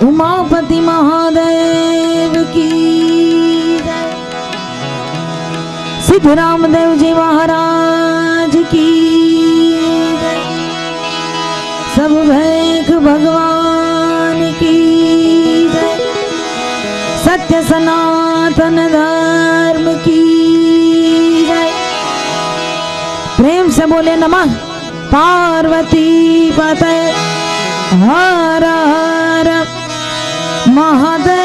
उमापति महादेव की जय। सिद्धरामदेव जी महाराज की जय। सब भैख भगवान की जय। सत्य सनातन धर्म की जय। प्रेम से बोले नमः पार्वती पते हर हर महादेव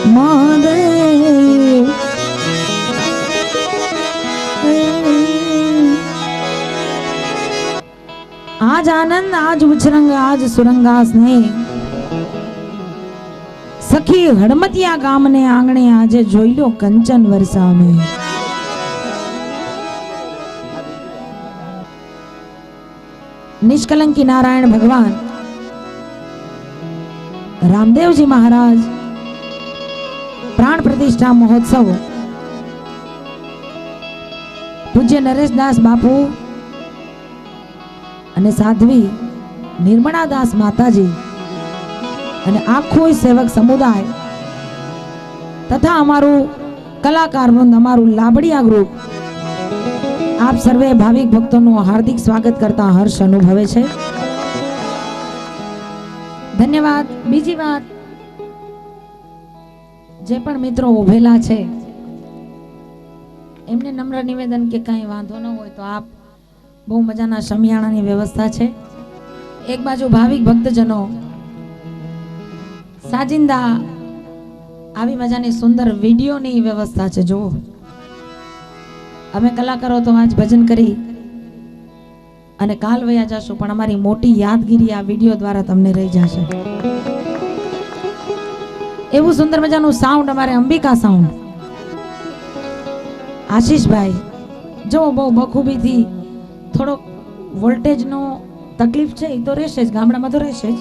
महादेव। आज आनंद, आज उछरंग, आज सुरंगा स्नेह। सखी हड़मतिया गाम ने आंगणे आजे जोई लो कंचन वर्षा में। निष्कलंकी नारायण भगवान रामदेव जी महाराज प्राण प्रतिष्ठा महोत्सव पूज्य नरेश दास बापू અને સાધ્વી નિર્મળા દાસ માતાજી અને આખો સેવક સમુદાય તથા અમારું કલાકાર વૃંદ, અમારું લાબડિયા ગ્રુપ, આપ સર્વે ભાવિક ભક્તોનું હાર્દિક સ્વાગત કરતા હર્ષ અનુભવે છે. ધન્યવાદ. બીજી વાત, જે પણ મિત્રો ઉભેલા છે એમને નમ્ર નિવેદન કે કાંઈ વાંધો ન હોય તો આપ બહુ મજાના શમિયાણાની વ્યવસ્થા છે. એક બાજુ ભાવિક ભક્તજનો સાજિંદા આવી મજાની સુંદર વિડીયોની વ્યવસ્થા છે. જુઓ, અમે કલાકારો તો આજ ભજન કરી અને કાલ વયા જશું, પણ અમારી મોટી યાદગીરી આ વિડીયો દ્વારા તમને રહી જશે. એવું સુંદર મજાનું સાઉન્ડ અમારે અંબિકા સાઉન્ડ આશીષભાઈ, જો બહુ બખૂબીથી, થોડોક વોલ્ટેજનો તકલીફ છે એ તો રહેશે જ, ગામડામાં તો રહેશે જ,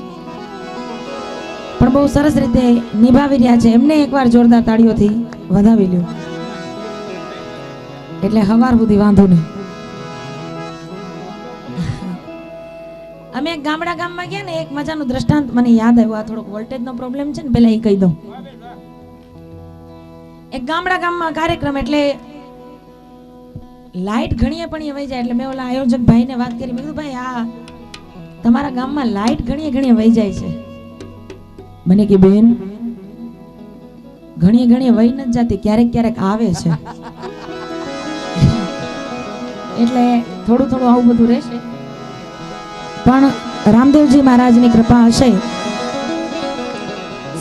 પણ બહુ સરસ રીતે નિભાવી રહ્યા છે. એમને એકવાર જોરદાર તાળીઓથી વધાવી લ્યો એટલે હવાર સુધી વાંધો નહીં. અમે એક ગામમાં ગયા ને, એક મજાનું દ્રષ્ટાંત મને યાદ આવ્યું. આ થોડોક વોલ્ટેજનો પ્રોબ્લેમ છે ને, પેલા એ કહી દઉં. એક ગામમાં કાર્યક્રમ એટલે લાઈટ ઘણીએ પણ વહી જાય, એટલે મેં ઓલા આયોજક ભાઈને વાત કરી. મેં કીધું ભાઈ, આ તમારા ગામમાં લાઈટ ઘણીએ વહી જાય છે? મને કે બેન, ઘણીએ વહી નથી જતી, ક્યારેક આવે છે. એટલે થોડું આવું બધું રહેશે, પણ રામદેવજી મહારાજની કૃપા હશે,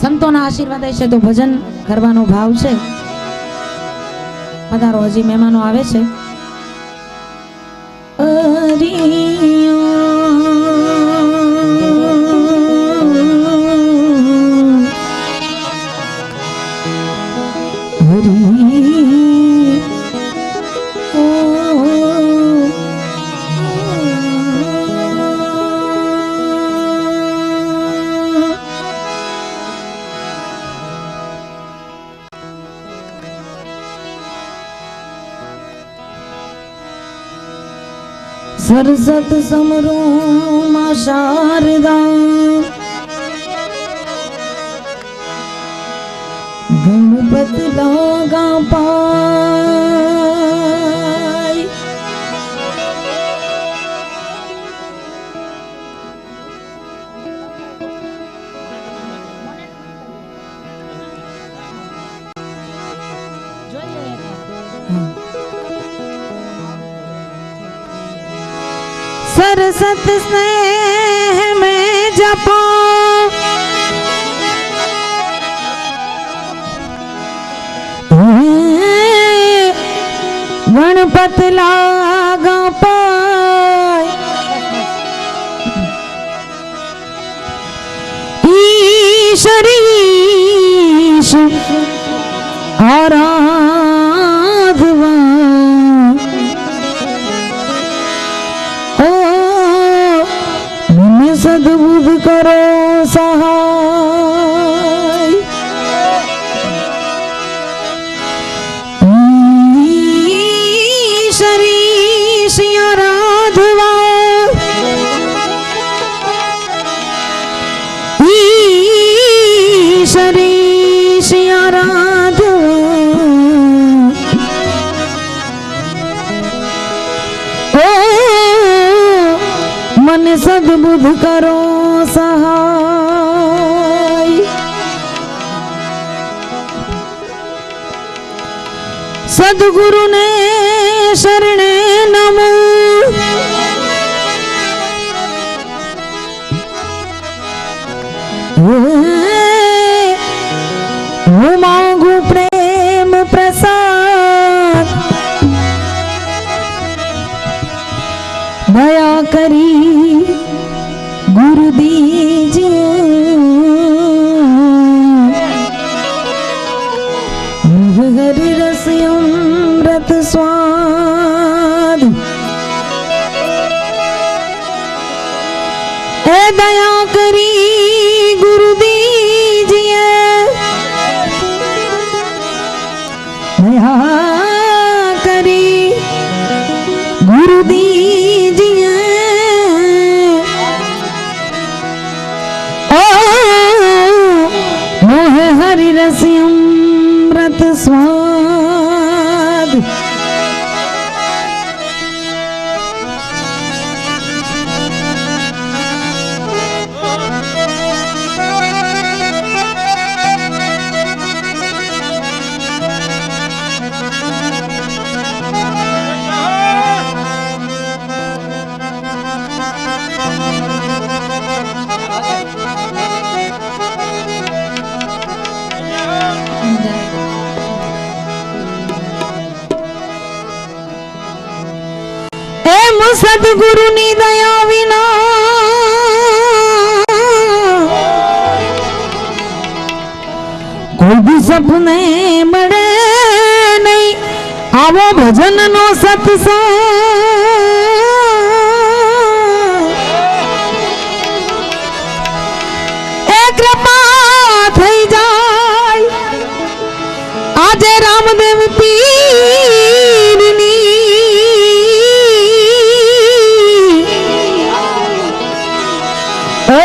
સંતોના આશીર્વાદ હશે તો ભજન કરવાનો ભાવ છે. પધારો, હજી મહેમાનો આવે છે. सरसत समरो मा शारदा गणपत लागा पाय। सरसत स्नेह में जपो गणपत लागा पाय। ईशरीश आराधवा सद्बुद्ध करो सहाय। शरीश आराधवा મને સદબુદ્ધ કરો સહાય સદગુરુ ને શરણે નમો હું માંગુ પ્રેમ પ્રસાદ દયા કરી ગુરુ દીજે હરિ રસ અમૃત સ્વાદ એ દયા કરી ગુરુ દીજે દયા કરી ગુરુ દીજે મોહે હરિ રસ અમૃત સ્વાદ સદગુરુ ની દયા વિના કોઈ બી સપને મળે નહીં આવો ભજન નો સત્સંગ એ કૃપા થઈ જાય આજે રામદેવ પીરની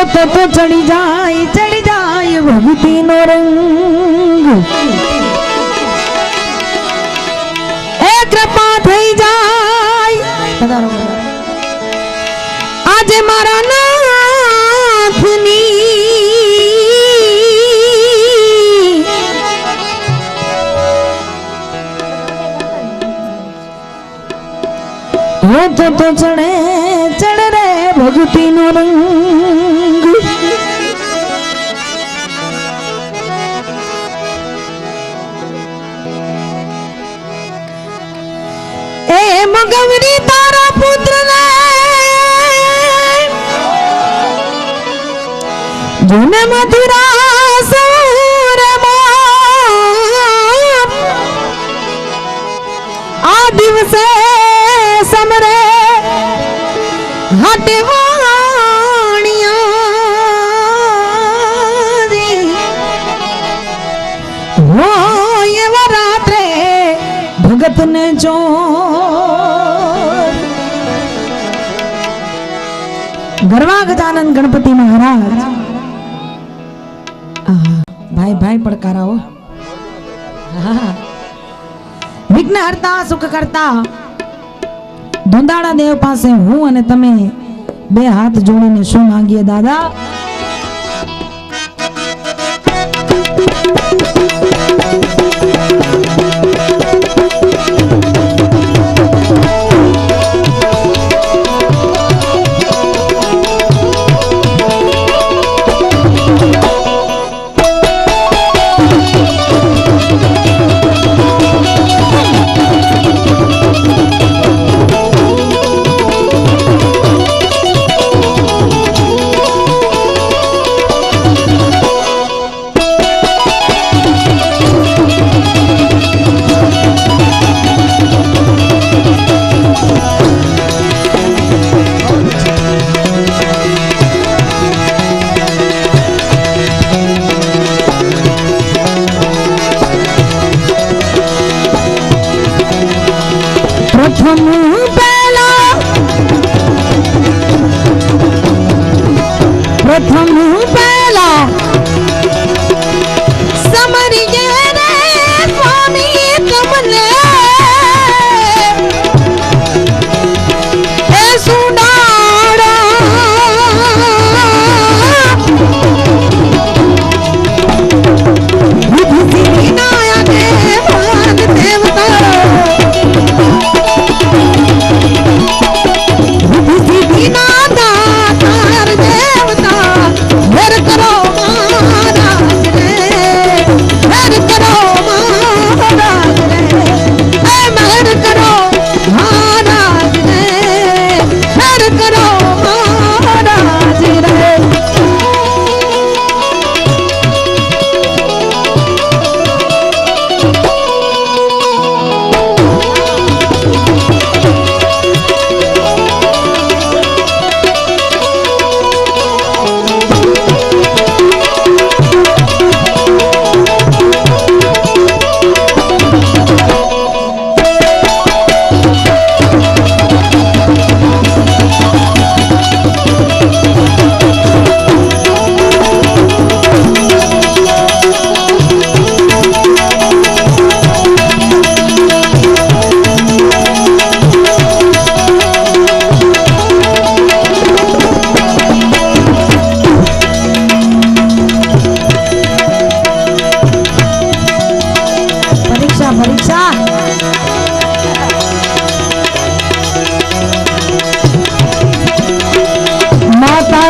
તો ચડી જાય ભક્તિ નો રંગ એ કૃપા થઈ જાય આજે મારા નાથની તો ચડે રે ભક્તિ નો રંગ ગૌરી તારા પુત્ર ને જોને મથુરા સૌરમાં આ દિવસે સમરે હાટે વાણિયા એવા રાત્રે ભગત ને જો ગરવા ગજાનન ગણપતિ મહારાજ ભાઈ ભાઈ પડકારાઓ વિઘ્ન હરતા સુખ કરતા ધુંધાળા દેવ પાસે હું અને તમે બે હાથ જોડીને શું માંગીએ દાદા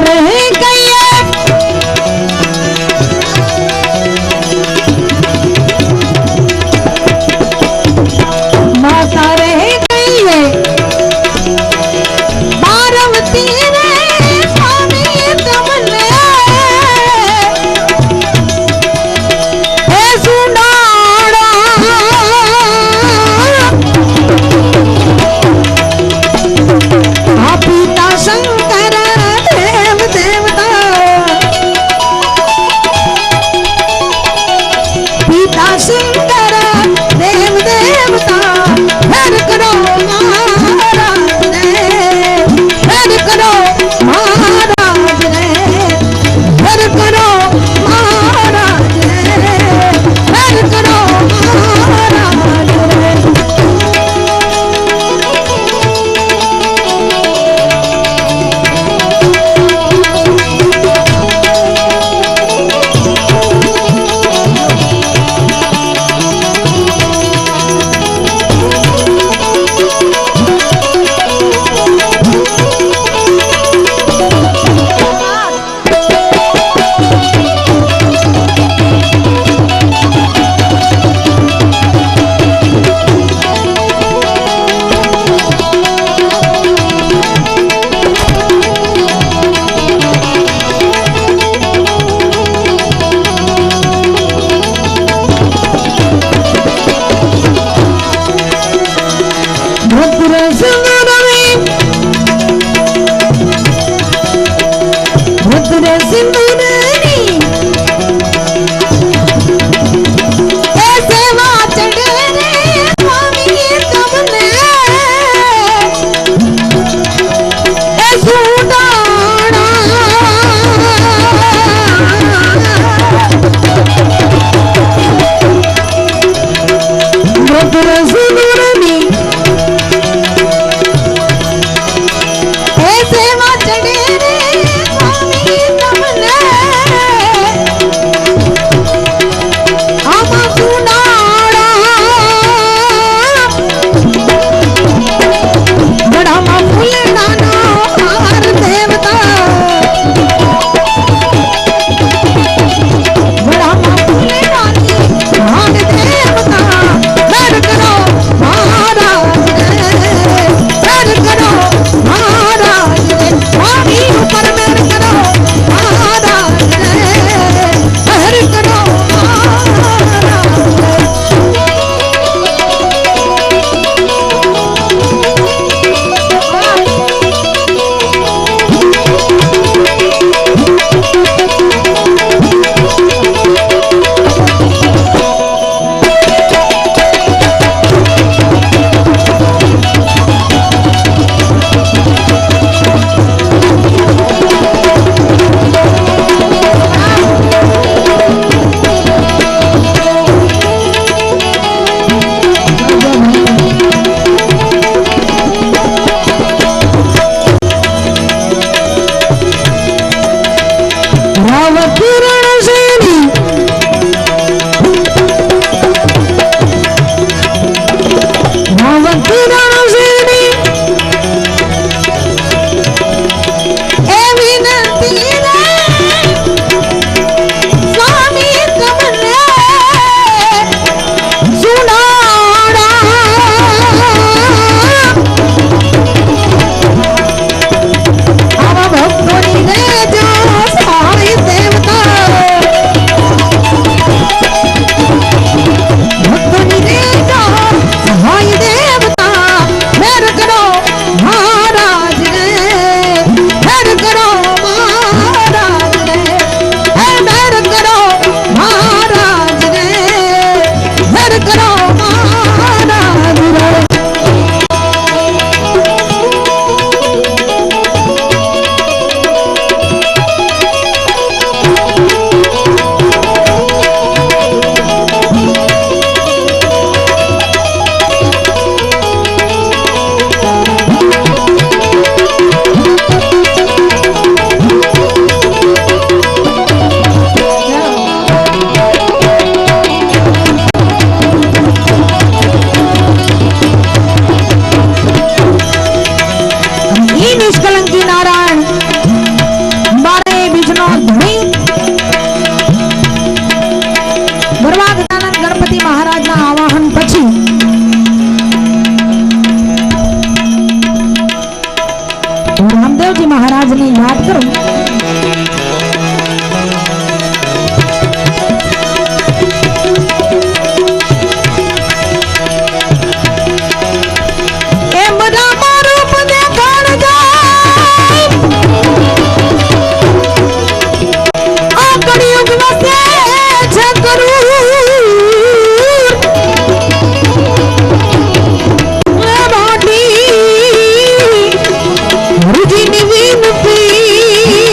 रे कहिए माता रे कहिए पार्वती रे स्वामी तुमने हे सुनाड़ा पिता शंकर देव देव महादेवजी महाराज ने याद करूं Rudy Nivin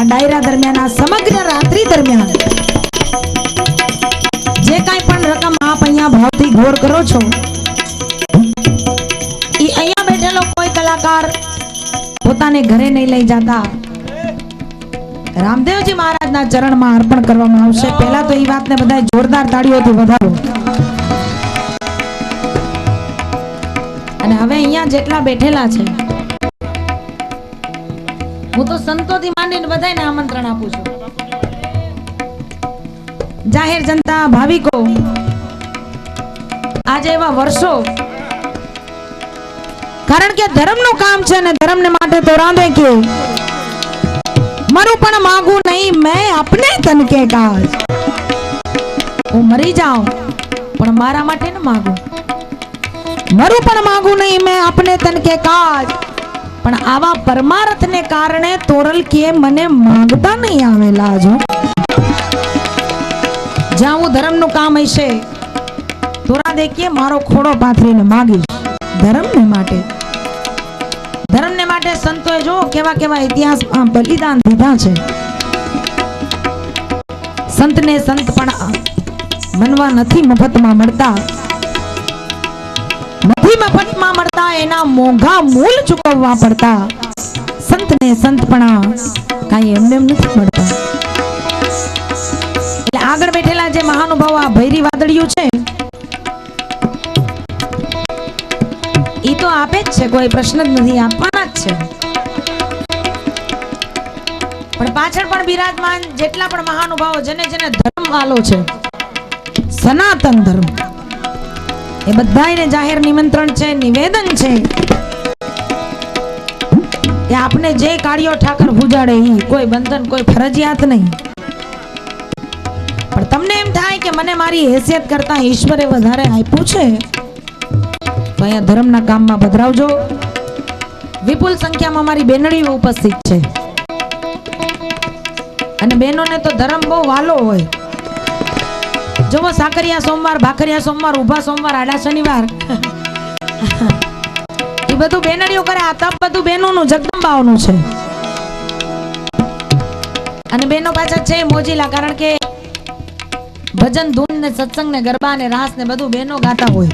ડાયરા દરમિયાન આ સમગ્ર રાત્રિ દરમિયાન જે કાંઈ પણ રકમ આપ અહીંયા ભાવથી ઘોર કરો છો એ અહીંયા બેઠેલો કોઈ કલાકાર પોતાને ઘરે નહીં લઈ જતા, રામદેવજી મહારાજના ચરણમાં અર્પણ કરવામાં આવશે. પહેલા તો એ વાતને બધા જોરદાર તાળીઓથી વધારો. અને હવે અહીંયા જેટલા બેઠેલા છે, હું તો સંતોથી માંડીને બધાને આમંત્રણ આપું છું. જાહેર જનતા, ભાવિકો, આજે એવા વર્ષો, કારણ કે ધર્મનું કામ છે ને ધર્મને માટે તો રાંધે કે મરું પણ માંગુ નહીં મેં अपने तन के काज. હું મરી જાઉં પણ મારા માટે ન માંગુ. મરું પણ માંગુ નહીં મેં अपने तन के काज. પણ આવા પરમાર્થને કારણે તોરલ કે મને માંગતા નહીં આવેલા. જો જ્યાં હું ધર્મનું કામ હશે તોરા દેખીએ મારો ખોડો પાથરીને માગીશ ધર્મને માટે. ધર્મને માટે સંતોએ જો કેવા કેવા ઇતિહાસમાં બલિદાન દીધા છે. સંતને સંત પણ મનવા નથી મફતમાં મળતા. મફતમાં મળતા એના મોંઘા મૂલ ચૂકવવા પડતા. સંતને સંતપણા કાંઈ એમને એમ નથી મળતા. એટલે આગળ બેઠેલા જે મહાનુભાવ આ ભૈરી વાદળિયું છે ઈ તો આપે જ છે, કોઈ પ્રશ્ન જ નથી, આપવાના જ છે. પણ પાછળ પણ બિરાજમાન જેટલા પણ મહાનુભાવો જેને જેને ધર્મ વાલો છે, સનાતન ધર્મ, એ બધાને જાહેર નિમંત્રણ છે, નિવેદન છે કે આપને જે કાર્યો ઠાકર ભુજાડે ઈ કોઈ બંધન, કોઈ ફરજિયાત નહીં. પણ તમને એમ થાય કે મને મારી હેસિયત કરતા ઈશ્વરે વધારે આપ્યું છે તો અહીંયા ધર્મના કામમાં પધરાવજો. વિપુલ સંખ્યામાં મારી બેનડીઓ ઉપસ્થિત છે અને બહેનોને તો ધર્મ બહુ વાલો હોય. જોવો સાકરિયા સોમવાર, ભાખરિયા સોમવાર, ઉભા સોમવાર, આડા શનિવાર એ બધું બેનડીઓ કરે. આ તપ બધું બહેનોનું, જગદંબાઓનું છે. અને બહેનો પાછા છે મોજીલા, કારણ કે ભજન, ધૂન ને સત્સંગ ને ગરબા ને રાસ ને બધું બહેનો ગાતા હોય.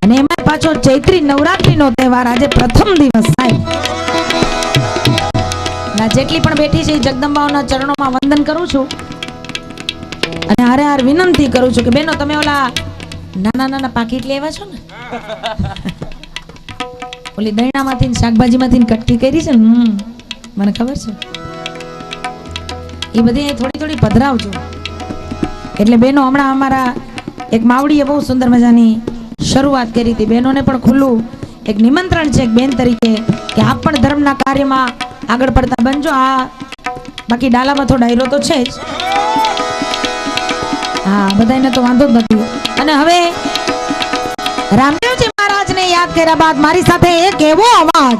અને એમાં પાછો ચૈત્રી નવરાત્રી નો તહેવાર, આજે પ્રથમ દિવસ સાહેબ. જેટલી પણ બેઠી છે જગદંબાઓના ચરણોમાં વંદન કરું છું અને હારે હાર વિનંતી કરું છું કે બેનો તમે ઓલા નાના નાના પાકીટ લેવા છો ને, ઓલી દૈણામાંથી શાકભાજીમાંથી કટકી કરી છે ને, મને ખબર છે, એ બધી થોડી થોડી પધરાવજો. એટલે બેનો હમણાં અમારા એક માવડીએ બહુ સુંદર મજાની શરૂઆત કરી હતી. બહેનોને પણ ખુલ્લું એક નિમંત્રણ છે એક બેન તરીકે કે આપ પણ ધર્મના કાર્યમાં આગળ પડતા બનજો. આ બાકી ડાલામાં થોડો ડાયરો તો છે જ, હા, બધાને તો વાંધો જ નથી. અને હવે રામદેવજી મહારાજને યાદ કર્યા બાદ મારી સાથે એક એવો અવાજ,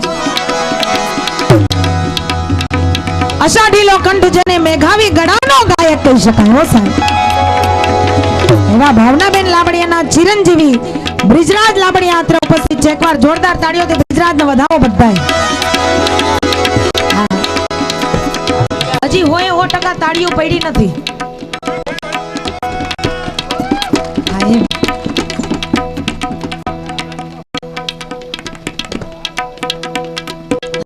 અષાઢીલો કંઠ જેને મેઘાવી ગળાનો ગાયક કહી શકાય હો સાહેબ. એવા ભાવનાબેન લાબડિયાના ચિરંજીવી બ્રિજરાજ લાબડિયા અત્રે ઉપસ્થિત છે. એકવાર જોરદાર તાળીઓથી બ્રિજરાજને વધાવો બધાય. હજી હોય 100% તાળીઓ પડી નથી.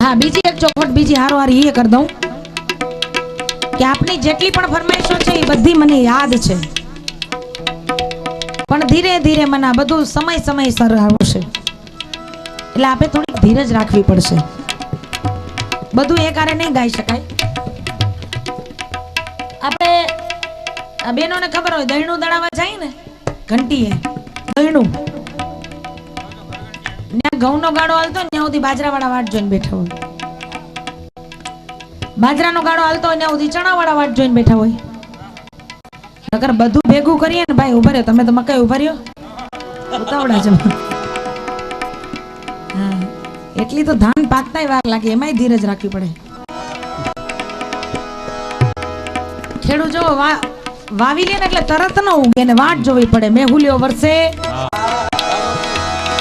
હા, બીજી એક ચોખવટ બીજી હારો હારી એ કરી દઉં કે આપની જેટલી પણ ફરમાઈશો છે એ બધી મને યાદ છે, પણ ધીરે ધીરે મને આ બધું સમયસર આવશે. એટલે આપણે થોડીક ધીરજ રાખવી પડશે. બધું એકારે નહીં ગાઈ શકાય. આપણે આ બેનોને ખબર હોય, દહીણું દળાવા જાય ને ઘંટીએ, દહીણું ત્યાં ઘઉંનો ગાડો હાલતો ને ત્યાં સુધી બાજરાવાળા વાટ જોઈને બેઠા હોય, બાજરાનો ગાડો હાલતો હોય ત્યાં સુધી ચણાવાળા વાટ જોઈને બેઠા હોય. નકર બધું ભેગું કરીએ ને ભાઈ, ઉભા રહ્યો તમે તો મકાઈ ઉભા રહ્યો, ઉતાવળા છે. હા, એટલી તો ધાન પાકતાય વાર લાગે, એમાંય ધીરજ રાખવી પડે. ખેડૂત જો વાવી લે ને એટલે તરત ન ઉગે ને વાટ જોવી પડે. મેહુલ્યો વરસે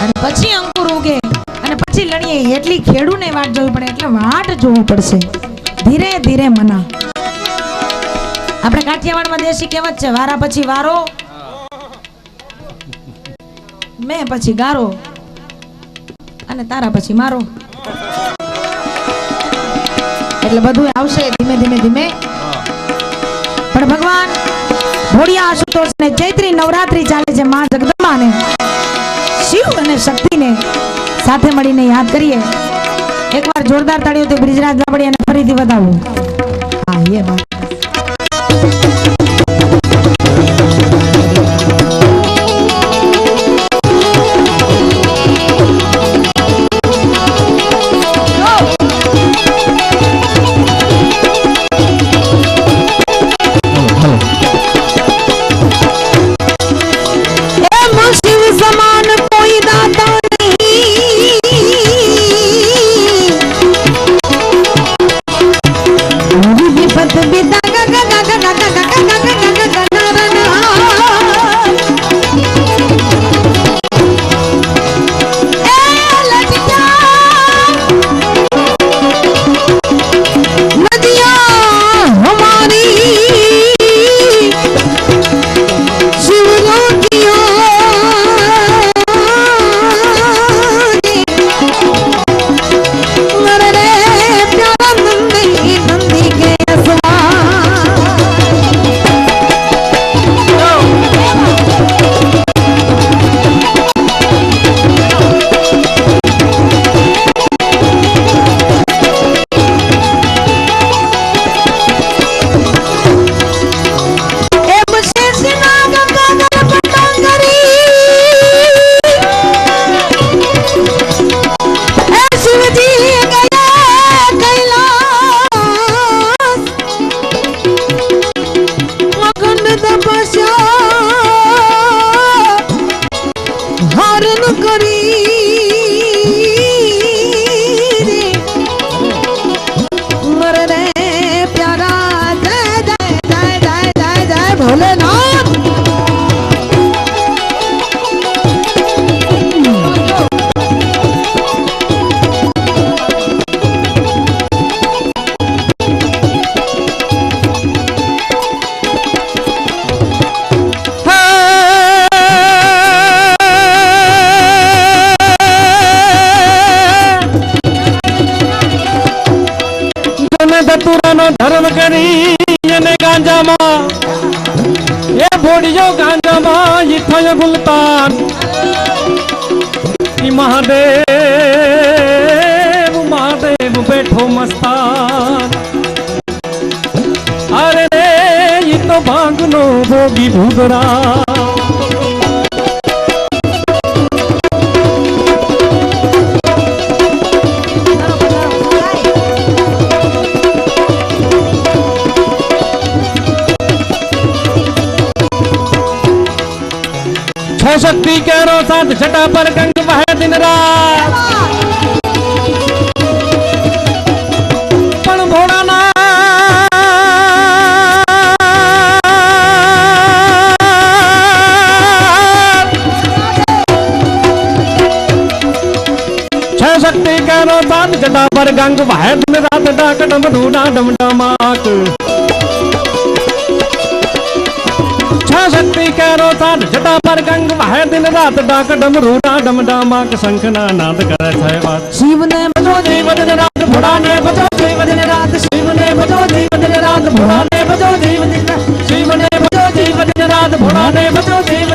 અને પછી અંકુર ઉગે અને પછી લણીએ, એટલી ખેડૂને વાટ જોવી પડે. એટલે વાટ જોવી પડશે ધીરે ધીરે મના. આપણે કાઠિયાવાડમાં દેશી કહેવત છે, વારા પછી વારો, મેં પછી ગારો અને તારા પછી મારો. એટલે બધું આવશે ધીમે ધીમે ધીમે. પણ ભગવાન ભોળિયા આશુતોષ ને ચૈત્રી નવરાત્રી ચાલે છે. માં જગદંબાને, શિવ અને શક્તિને સાથે મળીને યાદ કરીએ. એકવાર જોરદાર તાળીઓથી બ્રિજરાજ લાબડિયાને ફરીથી વધાવો. હા, એ વાત हरण करी मरने प्यारा जय जय जय जय जय जय भोलेनाथ। દતુરાનો ધર્મ કરી અને ગાંજામાં એ ભોડિયો ગાંજામાં ઈ થયો ગુલતાન ઈ મહાદેવ મહાદેવ બેઠો મસ્તાન અરે રે ઈ તો ભાંગનો ભોગી ભૂગરા शक्ति केरो साथ छटा पर गंग बह दिन रात पण भोलाना छह शक्ति केरो साथ छटा पर गंग बह दिन रात डाक डम ढूंढा डम डमाक शक्ति कैरो साथ जटा पर गंग वह दिन रात डाक डमरू डम डामाक शंखना नाद करे छय बात शिव ने बजो जीव दिन रात भोला ने बजो जीव दिन रात शिव ने बजो जीव दिन रात भोला ने बजो जीव दिन रात शिव ने बजो जीव दिन रात भोला ने बजो जीव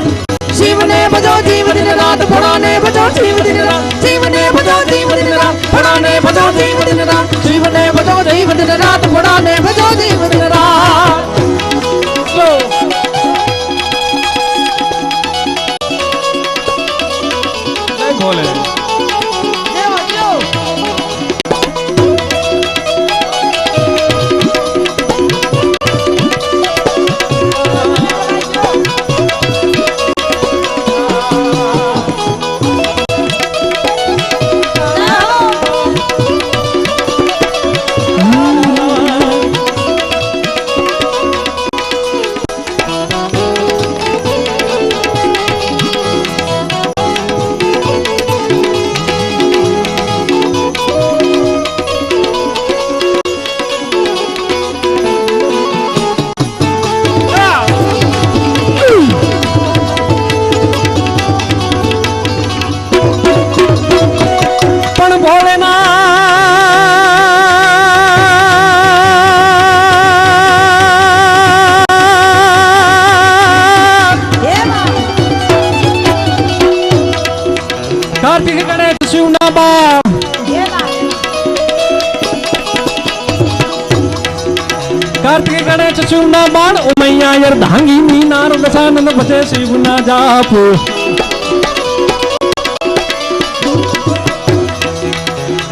शिव ने बजो जीव दिन रात भोला ने बजो जीव दिन रात शिव ने बजो जीव दिन रात भोला ने बजो जीव दिन रात शिव ने बजो जीव दिन रात भोला ने बजो जीव दिन रात बोले कार्तिक गणेश शिव ना बाप कार्तिक गणेश शिव ना बाण उमैया यर धांगी मीनार दशानंद बचे शिव ना जाप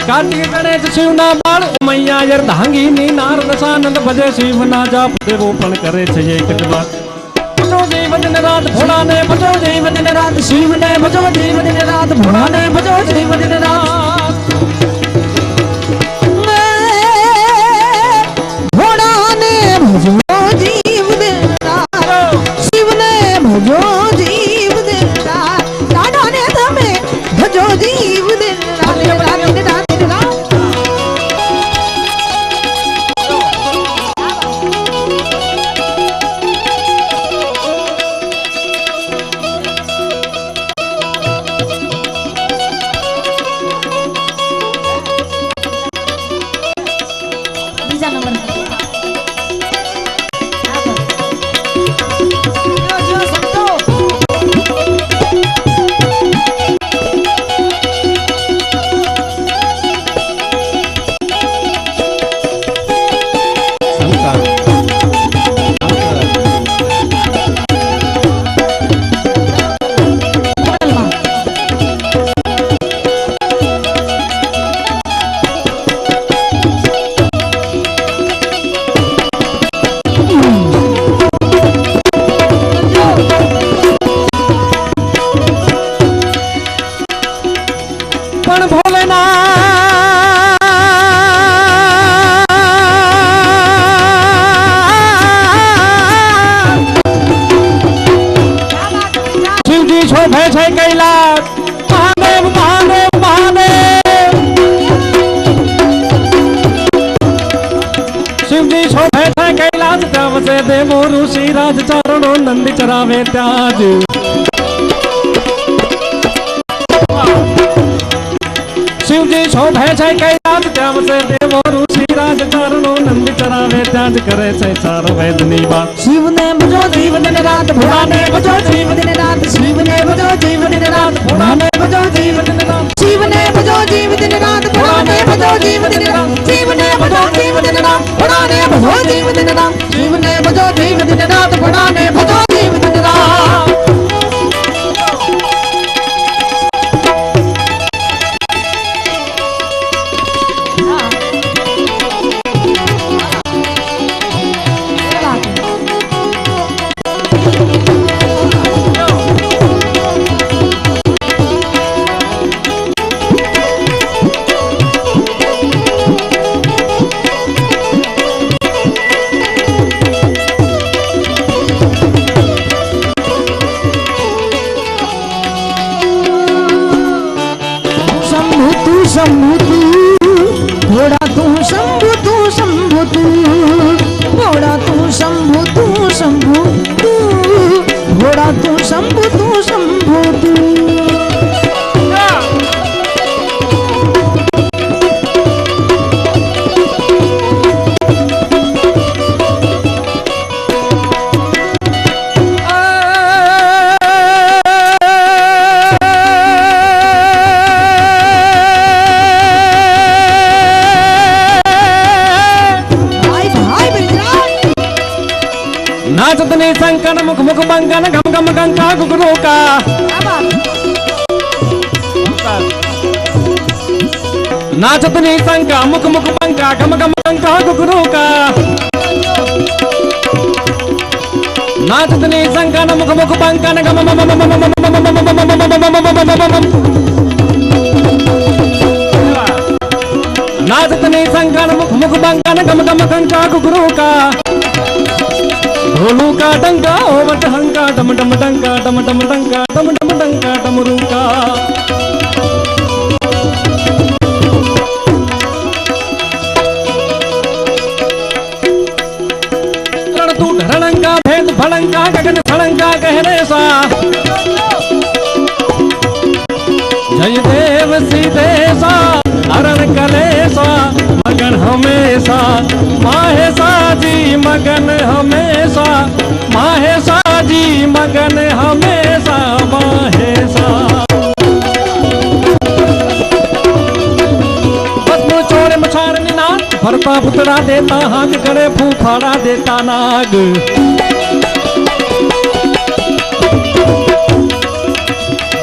कार्तिक गणेश शिव ना बाण उमैया यर धांगी मीनार दशानंद बजे शिव ना जाप देवो पण करे छे एक बात बजो जीव दिन रात भोला ने बजो जीव दिन रात शिव ने बजो जीव दिन रात भोला ने बजो जीव दिन रात भोला ने भजो जीव दिन रात शिव ने भजो जीव दिन रात दादा ने तमे भजो जीव दिन रात दिन रात दिन रात दिन रात પણ ભોલેનાથ શિવજી શોભે છે કૈલાસ મહાદેવ મહાદેવ મહાદેવ શિવજી શોભે છે કૈલાસ ત્યાં વસે દેવો ઋષિ રાજ ચારણો નંદી ચરાવે ત્યાં જ શિવજી શોભે છે કૈલાસ ત્યાં વસે દેવો ઋષિ રાજ ચારણો નંદી ચરાવે ત્યાં જ કરે છે ચાર વેદની વાત શિવને ભજો જીવ દિન રાત ભોળાને ભજો જીવ દિન રાત શિવને ભજો જીવ દિન રાત ભોળાને ભજો જીવ દિન રાત શિવને ભજો જીવ દિન રાત ભોળાને ભજો જીવ દિન રાત શિવને ભજો જીવ દિન રાત ભોળાને ભજો જીવ દિન રાત શિવને ભજો જીવ દિન રાત ભોળાને ભજો જીવ દિન રાત शंभु तू घोड़ा तू शंभु तू शंभु तू घोड़ा तू शंभु तू शंभु तू घोड़ा तू शंभु तू शंभु तू नाचतनी संकन मुख मुख बंकन गम गम गंका गुगरू का नाचतनी संका मुख मुख बंका गम गम गंका गुगरू का नाचतनी संकन मुख मुख बंकन गम नाचतनी संकन मुख मुख बंकन गम गम गंका गुगरू का ढोलू का डंका ओवट हंका डम डम डंका डम डम डंका डम डम डंका डमरू का रणतू रणंका भेद फड़ंका गगन फड़ंका गहरे सा जय देव सीधेसा अरण कलेसा मगन हमेशा माहेसा जी मगन हमेशा माहेसा जी मगन हमेशा माहेसा बसनु चोरे मछारनी नाग भरता पुतड़ा देता हाथ करे फूफाड़ा देता नाग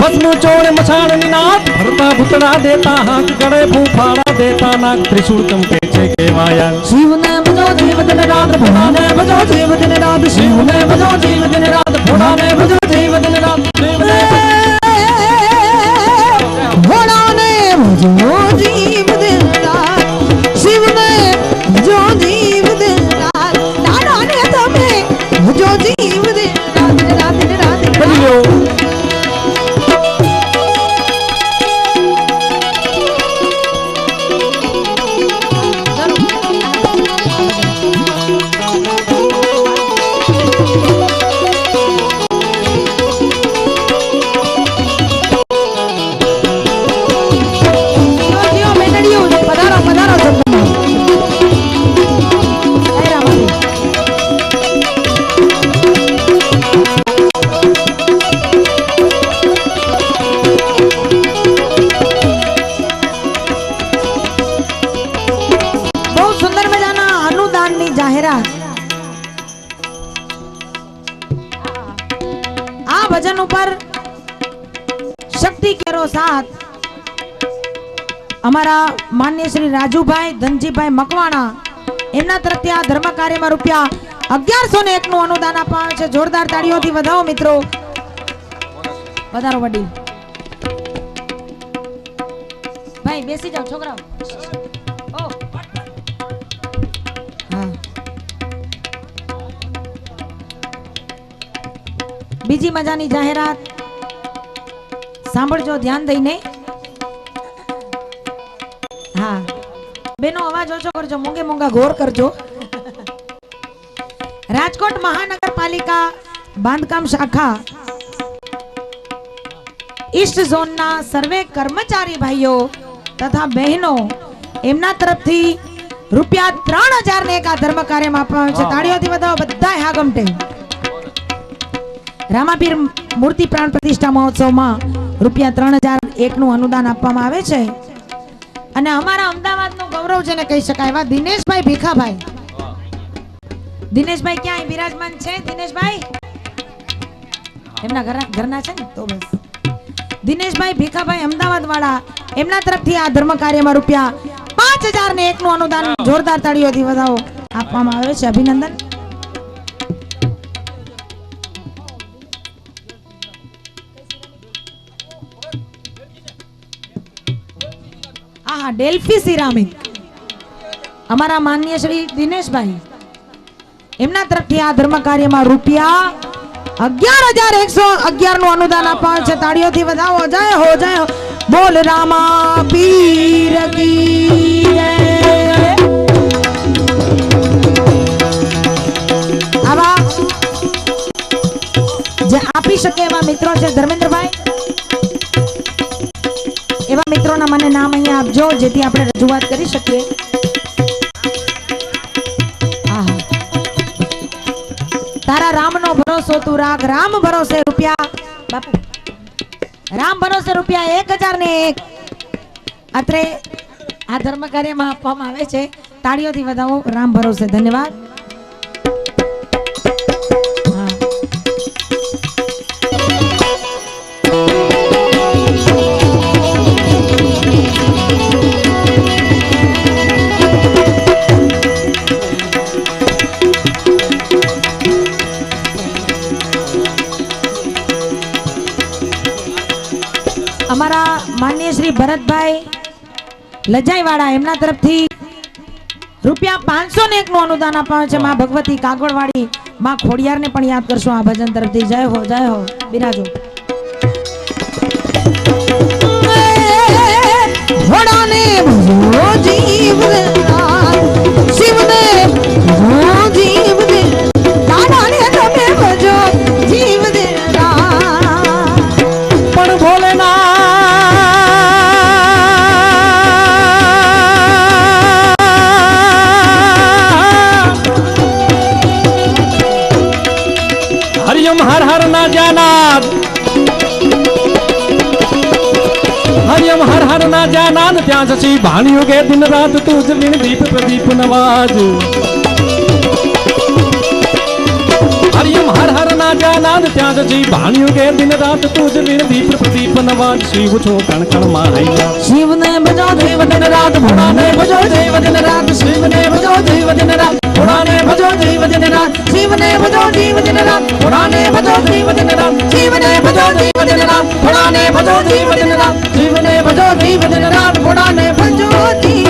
बसनु चोरे मछारनी नाग भरता पुतड़ा देता हाथ करे फूफाड़ा देता नाग त्रिशूल चमके छे के माया शिवने भजो जीव दिन रात भोळाने भजो जीव दिन रात शिवने भजो जीव दिन रात भोळाने भजो जीव दिन रात भोळाने भजो जीव दिन रात शिवने भजो जीव दिन रात दादाने तमे भजो जीव दिन रात रात रात बोलियो ભજન ઉપર શક્તિ કેરો સાથ અમારા માન્ય શ્રી રાજુભાઈ ધનજીભાઈ મકવાણા એમના તરફથી આ ધર્મ કાર્યમાં રૂપિયા 1101 નું અનુદાન આપવામાં છે. જોરદાર તાળીઓથી વધાવો મિત્રો. વધારો વડીલ ભાઈ બેસી જાઓ છોકરાઓ. ઓ હા, બીજી મજાની જાહેરાત સાંભળજો ધ્યાન દઈને. હા બેનો અવાજ ઓછો કરજો, મોંઘે મોંઘા ઘોર કરજો. રાજકોટ મહાનગરપાલિકા બાંધકામ શાખા ઈસ્ટ ઝોનના સર્વે કર્મચારી ભાઈઓ તથા બહેનો એમના તરફથી રૂપિયા 3000 ને એક આ ધર્મ કાર્યમાં આપવામાં છે. તાળીઓથી વધાવો બધા હા ગમટે. રામાપીર મૂર્તિ પ્રાણ પ્રતિષ્ઠા મહોત્સવમાં રૂપિયા 3001 નું અનુદાન આપવામાં આવે છે. અને અમારા અમદાવાદનું ગૌરવ જેને કહી શકાય એવા દિનેશભાઈ ભીખાભાઈ. દિનેશભાઈ ક્યાં બિરાજમાન છે? દિનેશભાઈ એમના ઘરના છે ને, તો બસ દિનેશભાઈ ભીખાભાઈ અમદાવાદ વાળા એમના તરફથી આ ધર્મ કાર્યમાં રૂપિયા 5001 નું અનુદાન જોરદાર તાળીઓથી વધાવો આપવામાં આવે છે. અભિનંદન. હા, ડેલ્ફી સિરામિક અમારા માનનીય શ્રી દિનેશભાઈ એમના તરફથી આ ધર્મ કાર્યમાં રૂપિયા 11111 નું અનુદાન આપવામાં છે. તાળીઓથી વધાવો. જય હો, જય હો. બોલ રામા પીર કી જય. આવા જે આપી શકે એવા મિત્રો છે ધર્મેન્દ્રભાઈ, એવા મિત્રોના મને નામ અહીંયા આપજો જેથી આપણે રજૂઆત કરી શકીએ. તારા રામનો ભરોસો તું રાખ, રામ ભરોસે રૂપિયા બાપુ, રામ ભરોસે રૂપિયા 1001 અત્રે આ ધર્મ કાર્યમાં આપવામાં આવે છે. તાળીઓથી વધાવો રામ ભરોસે. ધન્યવાદ. અમારા માનનીય શ્રી ભરતભાઈ લજાઈવાળા એમના તરફથી રૂપિયા 501 નું અનુદાન આપવામાં છે. માં ભગવતી કાગવડવાળી માં ખોડિયારને પણ યાદ કરશો આ ભજન તરફથી. જય હો, જય હો. બિરાજો. ઘોડાને ભજો જીવને શિવને ભજો જીવને દાદાને તમે ભજો જીવને પણ ભોલેનાથ હરિયમ હર હર ના જાનાદ, હરિયમ હર હર ના જાનાદ ત્યાં જશી ભાણિયો કે દિન રાત તું જ લીણ દીપ પ્રદીપ નવાજ. હરિયમ હર હર ના જાનાદ ત્યાં જશી ભાણિયો કે દિન રાત તું જ લીણ દીપ પ્રદીપ નવાજ. શિવ છો કણ કણ માં હૈયા, શિવને ભજો દેવ દિન રાત ભોળાને ભજો દેવ દિન રાત. શિવને ભજો દેવ દિન રાત ભોળાને ભજો દેવ દિન રાત. શિવને ભજો દેવ દિન રાત ભોળાને ભજો દેવ દિન રાત. શિવને ભજો દેવ દિન રાત ભોળાને ભજો દેવ દિન રાત. શિવને ભજો દેવ દિન રાત ભોળાને ભજો દેવ.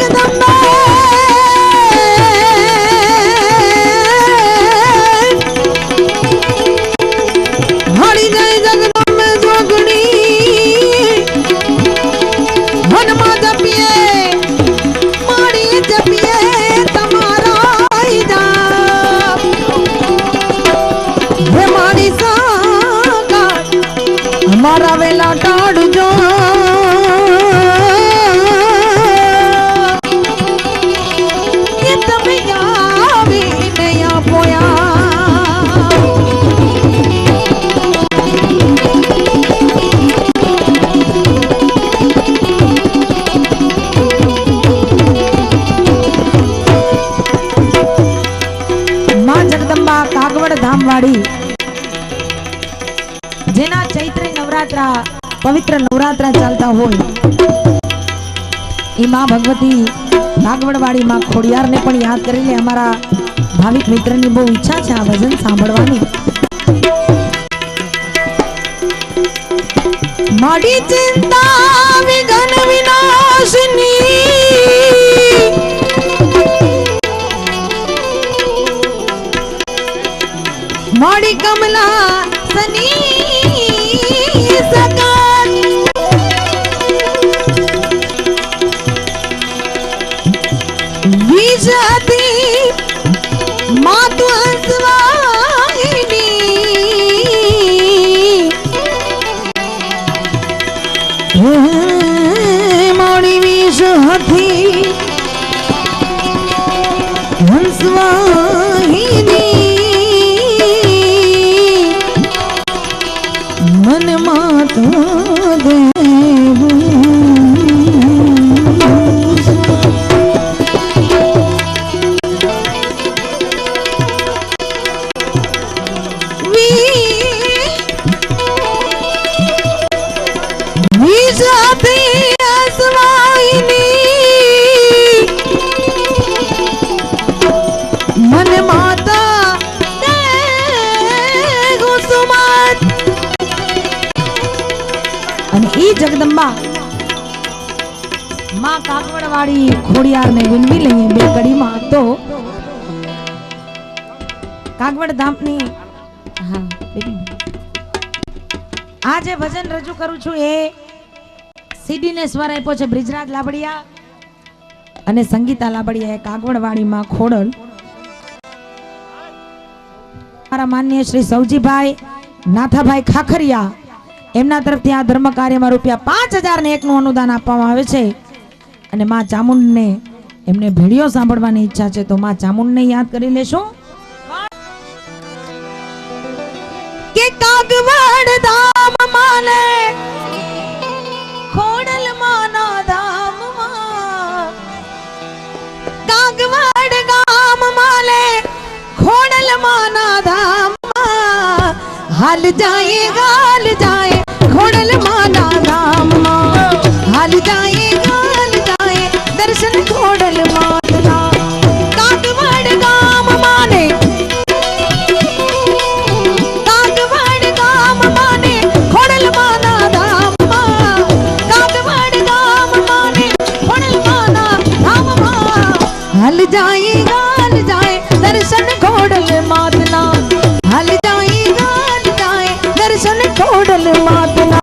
जगदम्बे हरी जय जगदम्बे जोगणी हनुमा जपिए मारी जपिए तमारा जा हे मारी सागा हमारा वेला टाड़ जो ये तभी आवी नया पोया मां जगदंबा कागवड़ धाम वाड़ी जेना चैत्री नवरात्रा पवित्र नवरात्रा चालता होय ई मां भगवती कागवड़वाड़ी मां खोडियार ने पण याद करीने हमारा भाविक मित्रनी बहु इच्छा छे आ भजन सांभळवानी माड़ी चिंता विघ्न विनाशिनी माड़ी कमला सनी सकल विजती मातु हंसवाहिनी माड़ी विजती हंसवाहिनी मन माता देव विजती हंसवाहिनी मन माता देव सुमत અને ઈ જગદંબા માં કાગવડવાળી ખોડિયાર ને વિનવી લઈએ બે કડીમાં તો કાગવડ ધામની હા બેબી આ જે ભજન રજૂ કરું છું એ સીડી ને સ્વર આપ્યો છે બ્રિજરાજ લાબડિયા અને સંગીતા લાબડિયા કાગવડવાળી માં ખોડલ મારા માનનીય શ્રી સૌજીભાઈ નાથાભાઈ ખાખરિયા એમના તરફથી આ ધર્મ કાર્યમાં ₹5001 નું અનુદાન આપવામાં આવે છે અને માં ચામુંડને એમને ભેડિયો સાંભળવાની ઈચ્છા છે તો માં ચામુંડને યાદ કરી લેશું કે કાગવડ ધામ માને ખોડલ માના ધામ માં કાગવડ ગામ માલે ખોડલ માના ધામ માં હાલ જાએ खोड़ल माना धाम हाल जाए दर्शन खोड़ल माता कागवड़ गाम माने खोड़ल माना धाम कागवड़ गाम माने खोड़ल माना धाम हाल जाए दर्शन खोड़ल मातना हाल जाए दर्शन खोड़ल मातना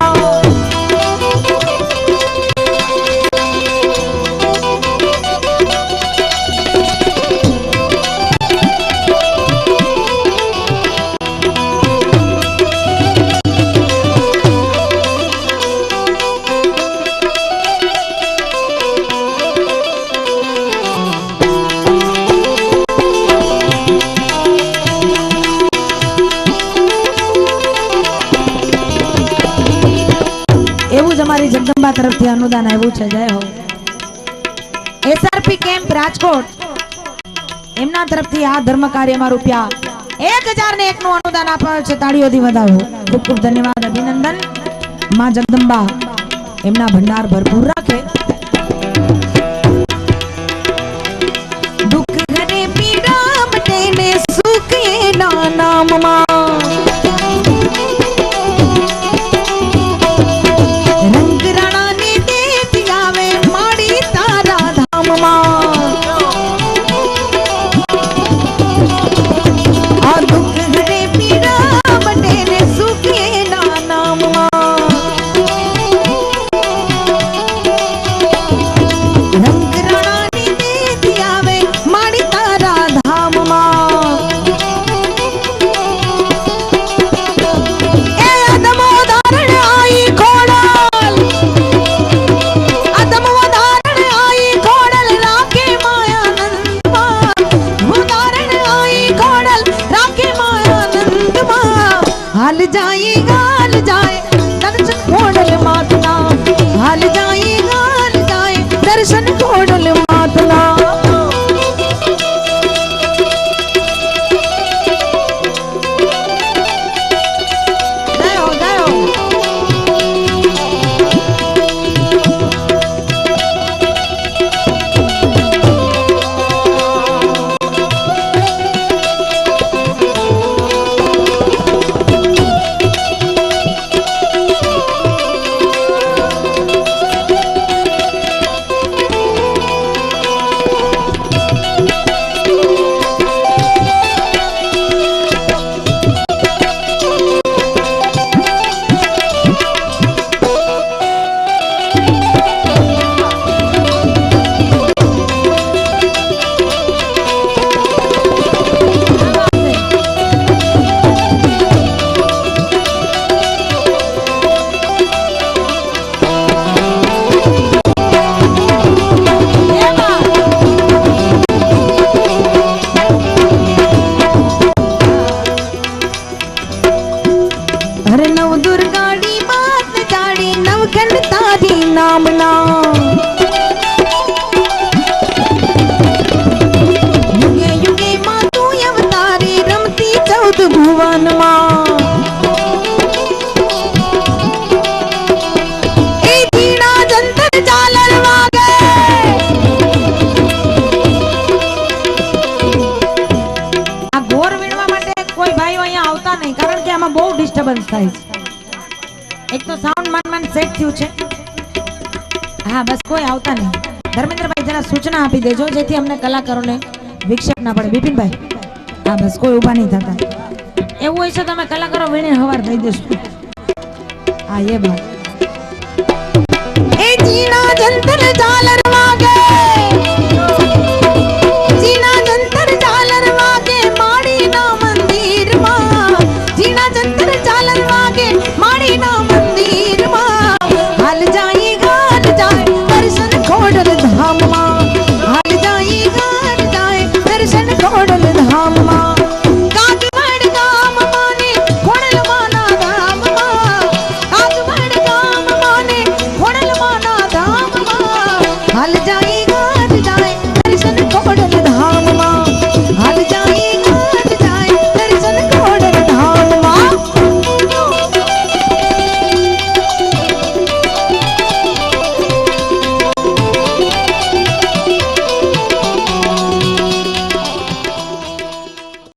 हमारी जगदंबा तरफ थी अनुदान आव्યું છે જય હો એસઆરપી કેમ્પ રાજકોટ એમના તરફથી આ ધર્મ કાર્યમાં ₹1001 નું અનુદાન આપ્યું છે તાળીઓથી વધાવો ખૂબ ખૂબ ધન્યવાદ અભિનંદન માં જગદંબા એમના ભંડાર ભરપૂર રાખે દુઃખ ઘરે પીડા મટે ને સુખ એના નામમાં રંગ રાણા ને દેતી આવે માડી તારા ધામમાં ડિસ્ટર્બન્સ થાય છે. એક તો સાઉન્ડ માન સેટ થયું છે. હા બસ કોઈ આવતા નહીં. ધર્મેન્દ્રભાઈ જરા સૂચના આપી દેજો જેથી અમને કલાકારોને વિક્ષેપ ના પડે. બિપિનભાઈ હા બસ કોઈ ઊભા નહીં થતા. એવું હોય છે તો અમે કલાકારો વીણે હવાર થઈ દેશું. હા એ બાત એ જીણા જંતર ઝાલર